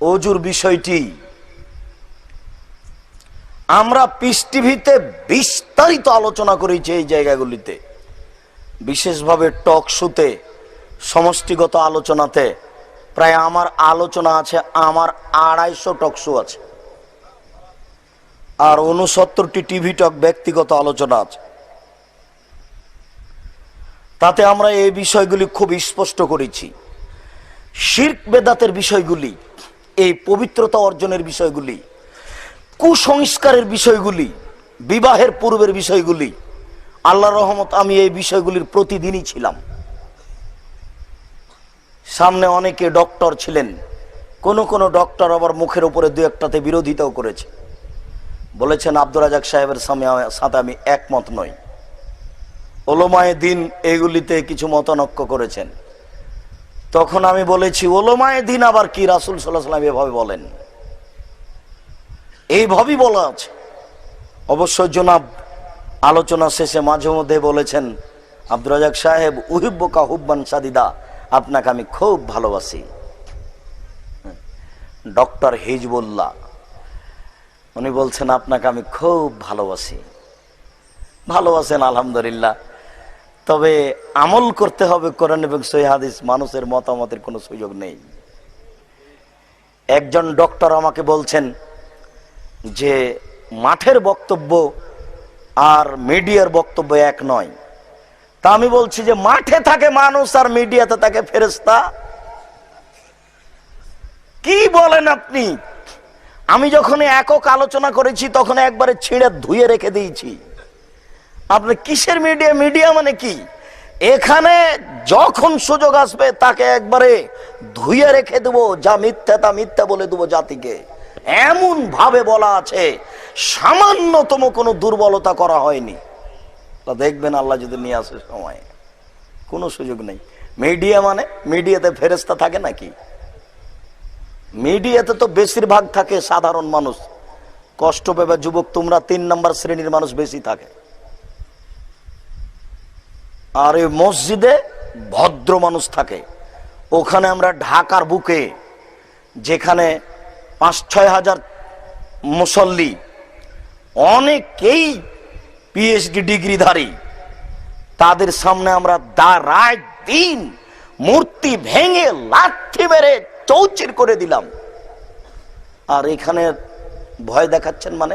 অজুর বিষয়টি আমরা পিস টিভিতে বিস্তারিত আলোচনা করেছি। এই জায়গাগুলিতে বিশেষভাবে টক শোতে, সমষ্টিগত আলোচনাতে প্রায় আমার আলোচনা আছে, আমার 250 টক শো আছে, আর 69টি টিভি টক ব্যক্তিগত আলোচনা আছে। তাতে আমরা এই বিষয়গুলি খুব স্পষ্ট করেছি। শিরক বেদাতের বিষয়গুলি, এই পবিত্রতা অর্জনের বিষয়গুলি, কুসংস্কারের বিষয়গুলি, বিবাহের পূর্বের বিষয়গুলি, আল্লাহর রহমত আমি এই বিষয়গুলির প্রতিদিনই ছিলাম। সামনে অনেকে ডক্টর ছিলেন, কোন কোন ডক্টর আবার মুখের উপরে দু একটাতে বিরোধিতাও করেছে, বলেছেন আব্দুর রাজাক সাহেবের সাথে আমি একমত নই। ওলামায়ে দিন এগুলিতে কিছু মতানক্য করেছেন। তখন আমি বলেছি ওলামায়ে দিন আবার কি? রাসূল সাল্লাল্লাহু আলাইহি ওয়াসাল্লাম এভাবে বলেন, এইভাবেই বলা আছে। অবশ্য জনাব আলোচনা শেষে মাঝে মধ্যে বলেছেন, আব্দুর রাজাক সাহেব, উহিব্বুকা হুব্বান সাদিদা, আপনাকে আমি খুব ভালোবাসি। ডক্টর হিজবুল্লাহ উনি বলছেন আপনাকে আমি খুব ভালোবাসি। ভালোবাসেন আলহামদুলিল্লাহ, তবে আমল করতে হবে কোরআন এবং সহিহ হাদিস, মানুষের মতামতের কোনো সুযোগ নেই। একজন ডক্টর আমাকে বলছেন যে মাঠের বক্তব্য আর মিডিয়ার বক্তব্য এক নয়। তা আমি বলছি যে মাঠে থাকে মানুষ আর মিডিয়াতে থাকে ফেরেশতা। কি বলেন আপনি? আমি যখন একক আলোচনা করেছি তখন একবারে ছিঁড়ে ধুয়ে রেখে দিয়েছি। আপনি কিসের মিডিয়া? মিডিয়া মানে কি? এখানে যখন সুযোগ আসবে তাকে একবারে ধুয়ে রেখে দেবো, যা মিথ্যা তা মিথ্যা বলে দেবো জাতিকে। এমন ভাবে বলা আছে, সামান্যতম কোনো দুর্বলতা করা হয়নি। তা দেখবেন আল্লাহ যদি নিয়ে আসে সময়, কোনো সুযোগ নেই। মিডিয়া মানে মিডিয়াতে ফেরেশতা থাকে নাকি? মিডিয়াতে তো বেশিরভাগ থাকে সাধারণ মানুষ, কষ্ট পেবে যুবক তোমরা 3 নম্বর শ্রেণীর মানুষ বেশি থাকে। আর এই মসজিদে ভদ্র মানুষ থাকে। ওখানে আমরা ঢাকার বুকে যেখানে 5-6 হাজার মুসল্লি, অনেকেই পিএইচডি ডিগ্রিধারী, তাদের সামনে আমরা রাত দিন মূর্তি ভেঙে লাঠি মেরে চৌচির করে দিলাম। আর এখানে ভয় দেখাচ্ছেন মানে